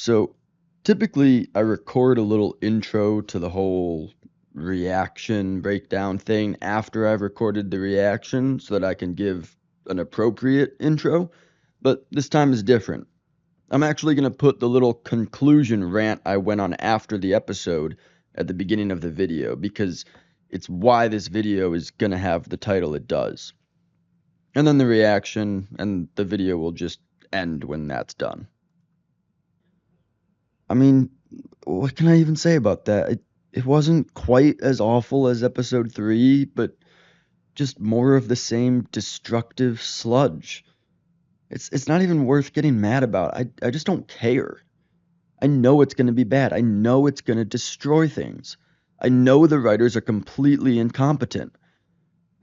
So typically I record a little intro to the whole reaction breakdown thing after I've recorded the reaction so that I can give an appropriate intro. But this time is different. I'm actually going to put the little conclusion rant I went on after the episode at the beginning of the video because it's why this video is going to have the title it does. And then the reaction and the video will just end when that's done. I mean, what can I even say about that? It wasn't quite as awful as episode 3, but just more of the same destructive sludge. It's not even worth getting mad about. I just don't care. I know it's going to be bad. I know it's going to destroy things. I know the writers are completely incompetent.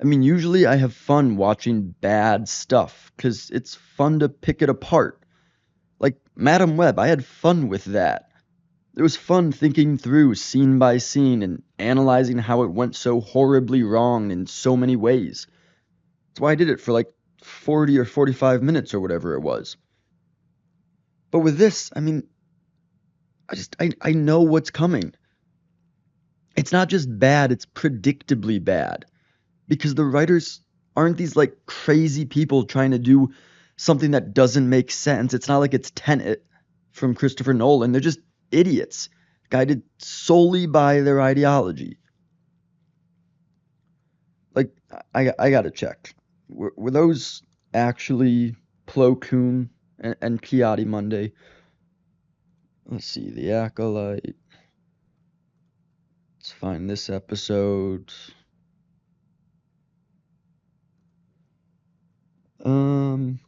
I mean, usually I have fun watching bad stuff because it's fun to pick it apart. Like Madam Web, I had fun with that. It was fun thinking through scene by scene and analyzing how it went so horribly wrong in so many ways. That's why I did it for like 40 or 45 minutes or whatever it was. But with this, I mean, I know what's coming. It's not just bad, it's predictably bad. Because the writers aren't these like crazy people trying to do something that doesn't make sense. It's not like it's Tenet from Christopher Nolan. They're just idiots, guided solely by their ideology. Like, I gotta check. Were those actually Plo Koon and Kiadi Monday? Let's see, The Acolyte. Let's find this episode.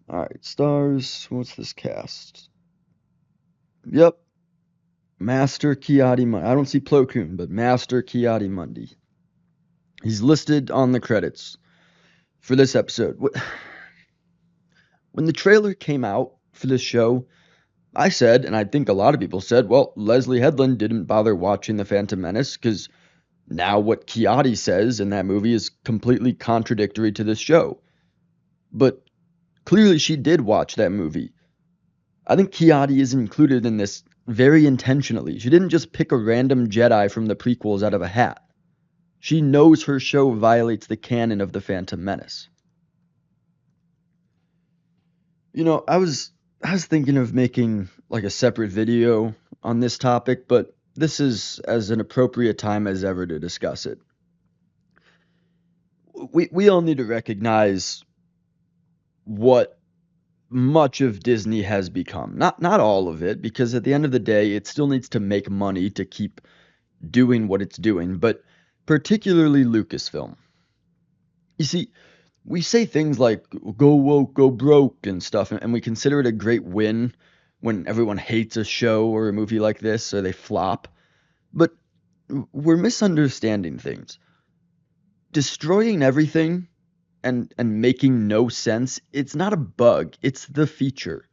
Alright, stars. What's this cast? Yep. Master Kiadi Mundi. I don't see Plo Koon, but Master Kiadi Mundi. He's listed on the credits for this episode. When the trailer came out for this show, I said, and I think a lot of people said, well, Leslie Headland didn't bother watching The Phantom Menace because now what Kiadi says in that movie is completely contradictory to this show. But clearly she did watch that movie. I think Kiadi is included in this very intentionally. She didn't just pick a random Jedi from the prequels out of a hat. She knows her show violates the canon of The Phantom Menace. You know, I was thinking of making like a separate video on this topic, but this is as an appropriate time as ever to discuss it. We all need to recognize what much of Disney has become. Not all of it, because at the end of the day, it still needs to make money to keep doing what it's doing, but particularly Lucasfilm. You see, we say things like go woke, go broke and stuff, and we consider it a great win when everyone hates a show or a movie like this or they flop. But we're misunderstanding things. Destroying everything and making no sense, it's not a bug, it's the feature.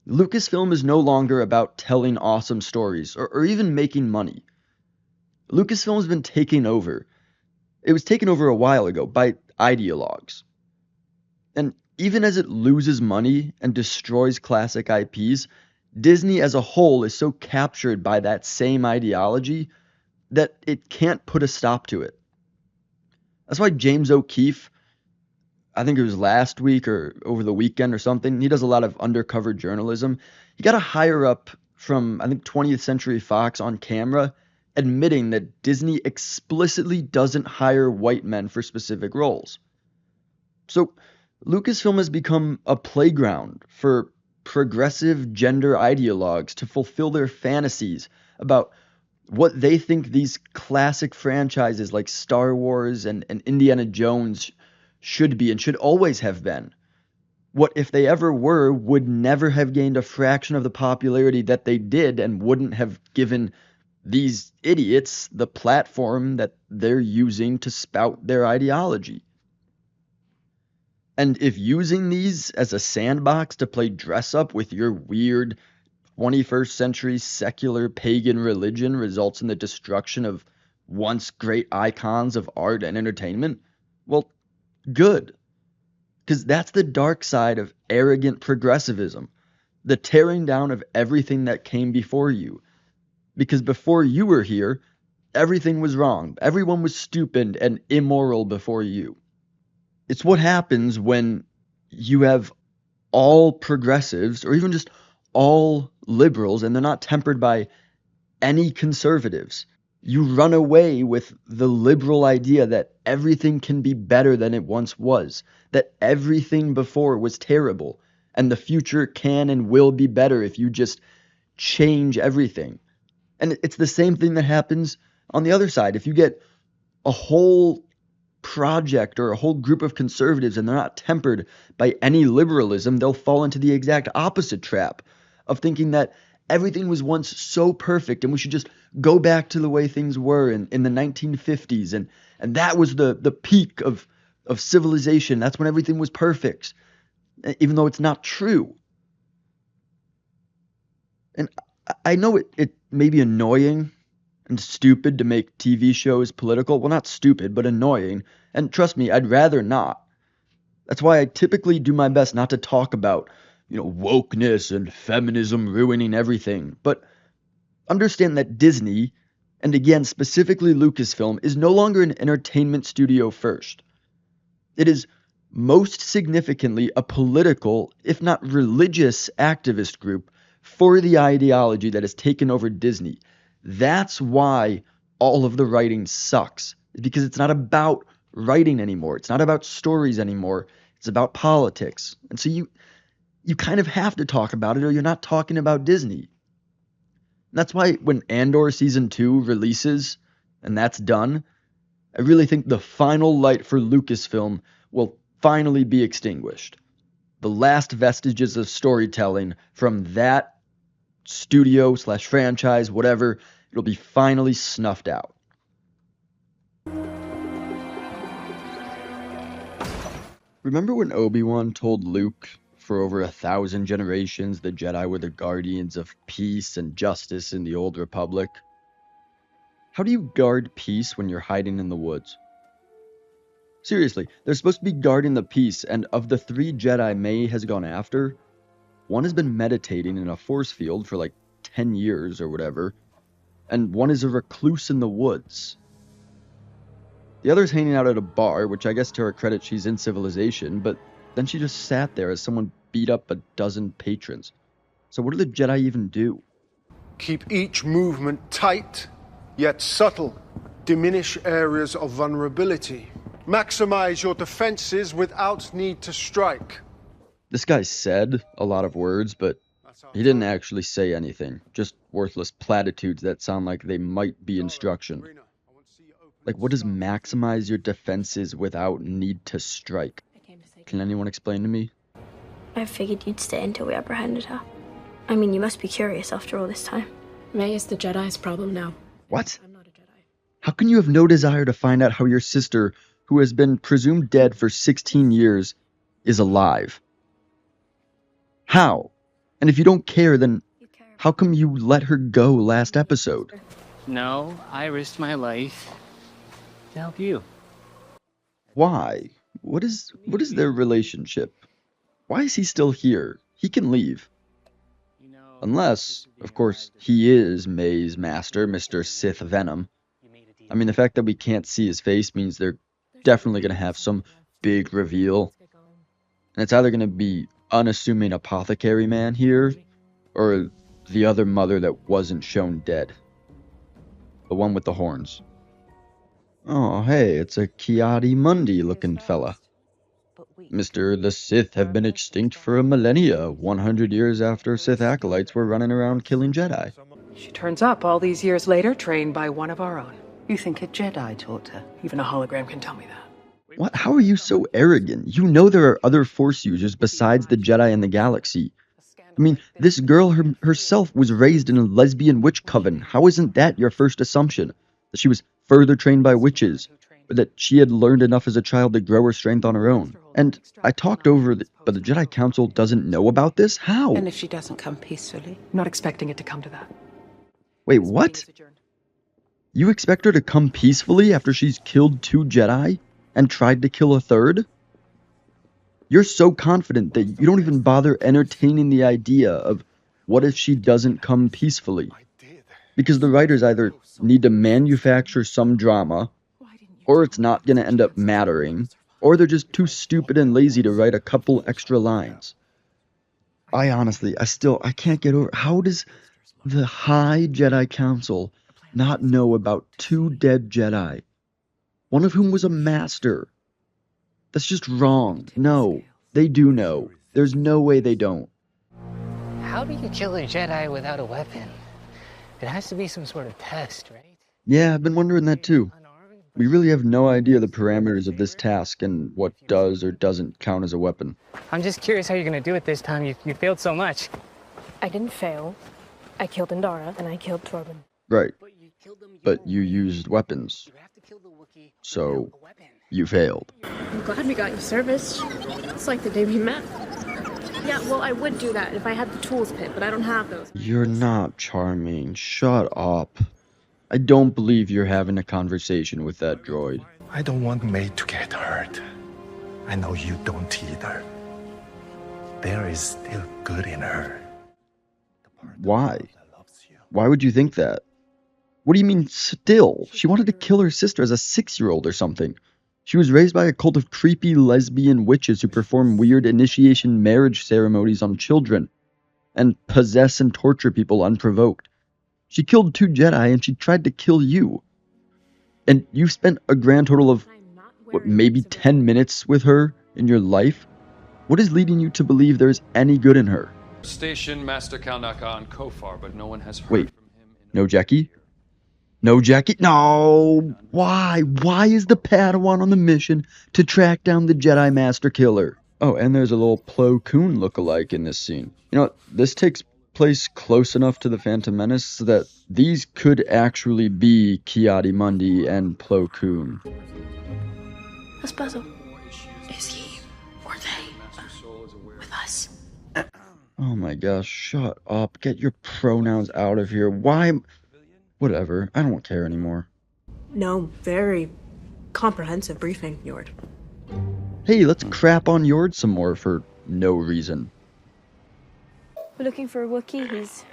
Lucasfilm is no longer about telling awesome stories or even making money. Lucasfilm has been taken over. It was taken over a while ago by ideologues. And even as it loses money and destroys classic IPs, Disney as a whole is so captured by that same ideology that it can't put a stop to it. That's why James O'Keefe, I think it was last week or over the weekend or something, he does a lot of undercover journalism. He got a higher up from, I think, 20th Century Fox on camera admitting that Disney explicitly doesn't hire white men for specific roles. So Lucasfilm has become a playground for progressive gender ideologues to fulfill their fantasies about what they think these classic franchises like Star Wars and Indiana Jones should be and should always have been. What, if they ever were, would never have gained a fraction of the popularity that they did and wouldn't have given these idiots the platform that they're using to spout their ideology. And if using these as a sandbox to play dress up with your weird 21st century secular pagan religion results in the destruction of once great icons of art and entertainment, well, good. Because that's the dark side of arrogant progressivism. the tearing down of everything that came before you. Because before you were here, everything was wrong. Everyone was stupid and immoral before you. It's what happens when you have all progressives, or even just all liberals, and they're not tempered by any conservatives. You run away with the liberal idea that everything can be better than it once was, that everything before was terrible, and the future can and will be better if you just change everything. And it's the same thing that happens on the other side. If you get a whole project or a whole group of conservatives and they're not tempered by any liberalism, they'll fall into the exact opposite trap of thinking that everything was once so perfect and we should just go back to the way things were in the 1950s, and that was the peak of civilization. That's when everything was perfect, even though it's not true. And I know it may be annoying and stupid to make TV shows political. Well, not stupid, but annoying. And trust me, I'd rather not. That's why I typically do my best not to talk about, wokeness and feminism ruining everything. But understand that Disney, and again, specifically Lucasfilm, is no longer an entertainment studio first. It is most significantly a political, if not religious, activist group for the ideology that has taken over Disney. That's why all of the writing sucks, because it's not about writing anymore. It's not about stories anymore. It's about politics. And so you kind of have to talk about it, or you're not talking about Disney. And that's why when Andor Season 2 releases, and that's done, I really think the final light for Lucasfilm will finally be extinguished. The last vestiges of storytelling from that studio / franchise, whatever, it'll be finally snuffed out. Remember when Obi-Wan told Luke, for over 1,000 generations, the Jedi were the guardians of peace and justice in the Old Republic? How do you guard peace when you're hiding in the woods? Seriously, they're supposed to be guarding the peace, and of the 3 Jedi May has gone after, one has been meditating in a force field for like 10 years or whatever, and one is a recluse in the woods. The other's hanging out at a bar, which I guess to her credit she's in civilization, but then she just sat there as someone beat up a dozen patrons. So what do the Jedi even do? Keep each movement tight, yet subtle. Diminish areas of vulnerability. Maximize your defenses without need to strike. This guy said a lot of words, but he didn't actually say anything. Just worthless platitudes that sound like they might be instruction. Like, what does maximize your defenses without need to strike? Can anyone explain to me? I figured you'd stay until we apprehended her. I mean, you must be curious after all this time. May is the Jedi's problem now. What? I'm not a Jedi. How can you have no desire to find out how your sister, who has been presumed dead for 16 years, is alive? How? And if you don't care, then how come you let her go last episode? No, I risked my life to help you. Why? What is their relationship? Why is he still here? He can leave. Unless, of course, he is May's master, Mr. Sith Venom. I mean, the fact that we can't see his face means they're definitely going to have some big reveal. And it's either going to be unassuming apothecary man here, or the other mother that wasn't shown dead. The one with the horns. Oh, hey, it's a Ki-Adi-Mundi looking fella. Mr. The Sith have been extinct for a millennia, 100 years after Sith acolytes were running around killing Jedi. She turns up all these years later, trained by one of our own. You think a Jedi taught her? Even a hologram can tell me that. What? How are you so arrogant? You know there are other Force users besides the Jedi in the galaxy. I mean, this girl herself was raised in a lesbian witch coven. How isn't that your first assumption? That she was further trained by witches? Or that she had learned enough as a child to grow her strength on her own? And I talked over, but the Jedi Council doesn't know about this? How? And if she doesn't come peacefully? Not expecting it to come to that. Wait, what? You expect her to come peacefully after she's killed 2 Jedi? And tried to kill a 3rd? You're so confident that you don't even bother entertaining the idea of what if she doesn't come peacefully. Because the writers either need to manufacture some drama, or it's not going to end up mattering, or they're just too stupid and lazy to write a couple extra lines. I can't get over, how does the High Jedi Council not know about 2 dead Jedi, one of whom was a master? That's just wrong. No, they do know. There's no way they don't. How do you kill a Jedi without a weapon? It has to be some sort of test, right? Yeah, I've been wondering that too. We really have no idea the parameters of this task and what does or doesn't count as a weapon. I'm just curious how you're gonna do it this time. You failed so much. I didn't fail. I killed Indara and I killed Torben. Right, but you used weapons, so you failed. I'm glad we got you serviced. It's like the day we met. Yeah, well, I would do that if I had the tools pit, but I don't have those. You're not charming. Shut up. I don't believe you're having a conversation with that droid. I don't want May to get hurt. I know you don't either. There is still good in her. Why? Why would you think that? What do you mean, still? She wanted to kill her sister as a 6-year-old or something. She was raised by a cult of creepy lesbian witches who perform weird initiation marriage ceremonies on children and possess and torture people unprovoked. She killed 2 Jedi and she tried to kill you. And you've spent a grand total of, maybe 10 minutes with her in your life? What is leading you to believe there's any good in her? Station Master Kalnaka on Kofar, but no one has heard Wait, from him. no Jackie? No Jackie? No! Why? Why is the Padawan on the mission to track down the Jedi Master Killer? Oh, and there's a little Plo Koon lookalike in this scene. You know what? This takes place close enough to the Phantom Menace that these could actually be Ki-Adi-Mundi and Plo Koon. What's Basil? Is he or they with us? Oh my gosh, shut up. Get your pronouns out of here. Why? Whatever, I don't care anymore. No, very comprehensive briefing, Yord. Hey, let's crap on Yord some more for no reason. We're looking for a Wookiee. He's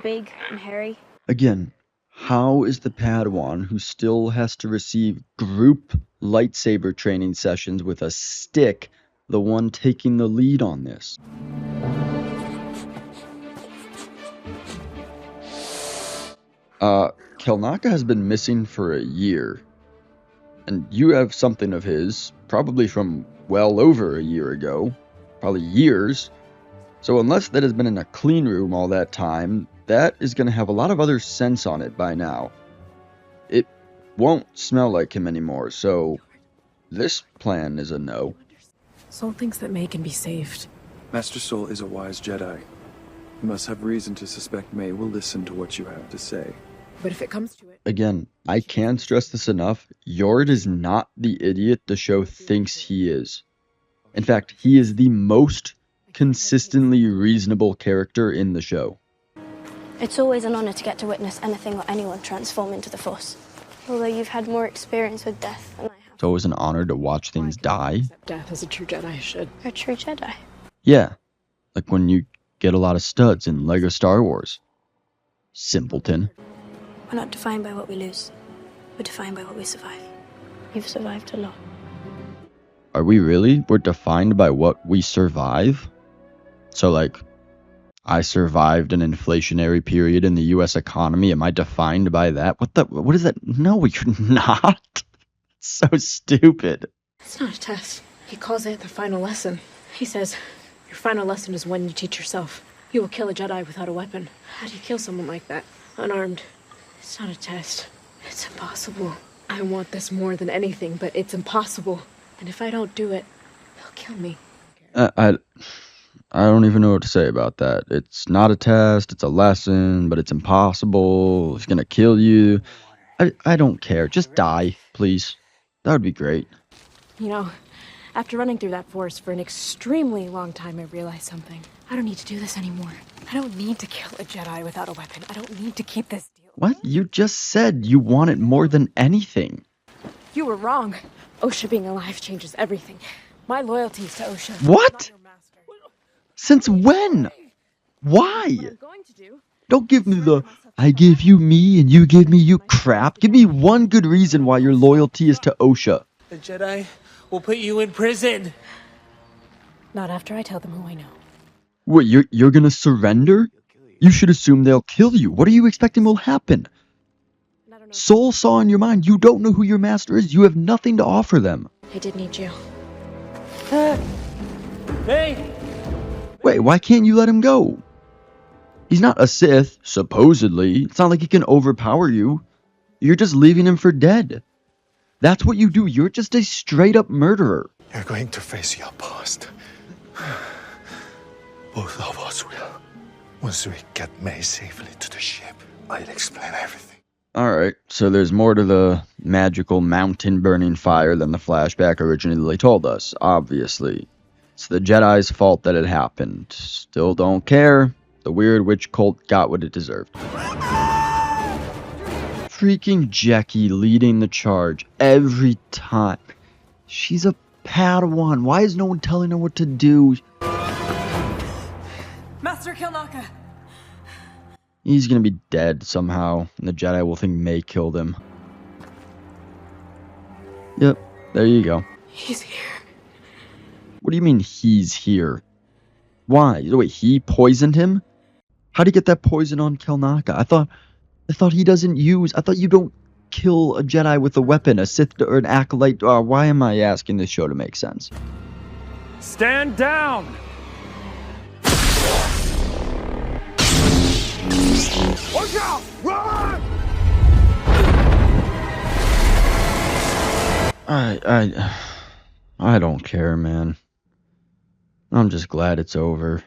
big and hairy. Again, how is the Padawan who still has to receive group lightsaber training sessions with a stick the one taking the lead on this? Kalnaka has been missing for a year. And you have something of his, probably from well over a year ago. Probably years. So unless that has been in a clean room all that time, that is going to have a lot of other scents on it by now. It won't smell like him anymore, so this plan is a no. Soul thinks that May can be saved. Master Soul is a wise Jedi. You must have reason to suspect May will listen to what you have to say. But if it comes to it... Again, I can't stress this enough. Yord is not the idiot the show thinks he is. In fact, he is the most consistently reasonable character in the show. It's always an honor to get to witness anything or anyone transform into the Force. Although you've had more experience with death than I have. It's always an honor to watch things die. Death as a true Jedi should. You're a true Jedi. Yeah, like when you get a lot of studs in LEGO Star Wars. Simpleton. We're not defined by what we lose. We're defined by what we survive. You've survived a lot. Are we really? We're defined by what we survive? So, like, I survived an inflationary period in the U.S. economy. Am I defined by that? What is that? No, you're not. It's so stupid. It's not a test. He calls it the final lesson. He says, your final lesson is when you teach yourself. You will kill a Jedi without a weapon. How do you kill someone like that? Unarmed. It's not a test. It's impossible. I want this more than anything, but it's impossible. And if I don't do it, they'll kill me. I don't even know what to say about that. It's not a test, it's a lesson, but it's impossible. It's gonna kill you. I don't care. Just die, please. That would be great. You know, after running through that forest for an extremely long time, I realized something. I don't need to do this anymore. I don't need to kill a Jedi without a weapon. I don't need to keep this deal. What? You just said you want it more than anything. You were wrong. Osha being alive changes everything. My loyalty is to Osha. What? Not your master. Since when? Why? What I'm going to do. Don't give me the, I give you me and you give me you crap. Give me one good reason why your loyalty is to Osha. The Jedi will put you in prison. Not after I tell them who I know. What, you're gonna surrender? You should assume they'll kill you. What are you expecting will happen? Soul saw in your mind, you don't know who your master is. You have nothing to offer them. I did need you. Hey! Wait, why can't you let him go? He's not a Sith, supposedly. It's not like he can overpower you. You're just leaving him for dead. That's what you do. You're just a straight up murderer. You're going to face your past. Both of us will. Once we get May safely to the ship, I'll explain everything. Alright, so there's more to the magical mountain burning fire than the flashback originally told us, obviously. It's the Jedi's fault that it happened. Still don't care. The weird witch cult got what it deserved. Freaking Jackie leading the charge every time. She's a Padawan. Why is no one telling her what to do? Master Kilnaka! He's gonna be dead somehow, and the Jedi will think May killed him. Yep, there you go. He's here. What do you mean he's here? Why? Wait, he poisoned him? How'd he get that poison on Kilnaka? I thought he doesn't use... I thought you don't kill a Jedi with a weapon, a Sith or an Acolyte. Why am I asking this show to make sense? Stand down! Watch out! Run! I don't care, man. I'm just glad it's over.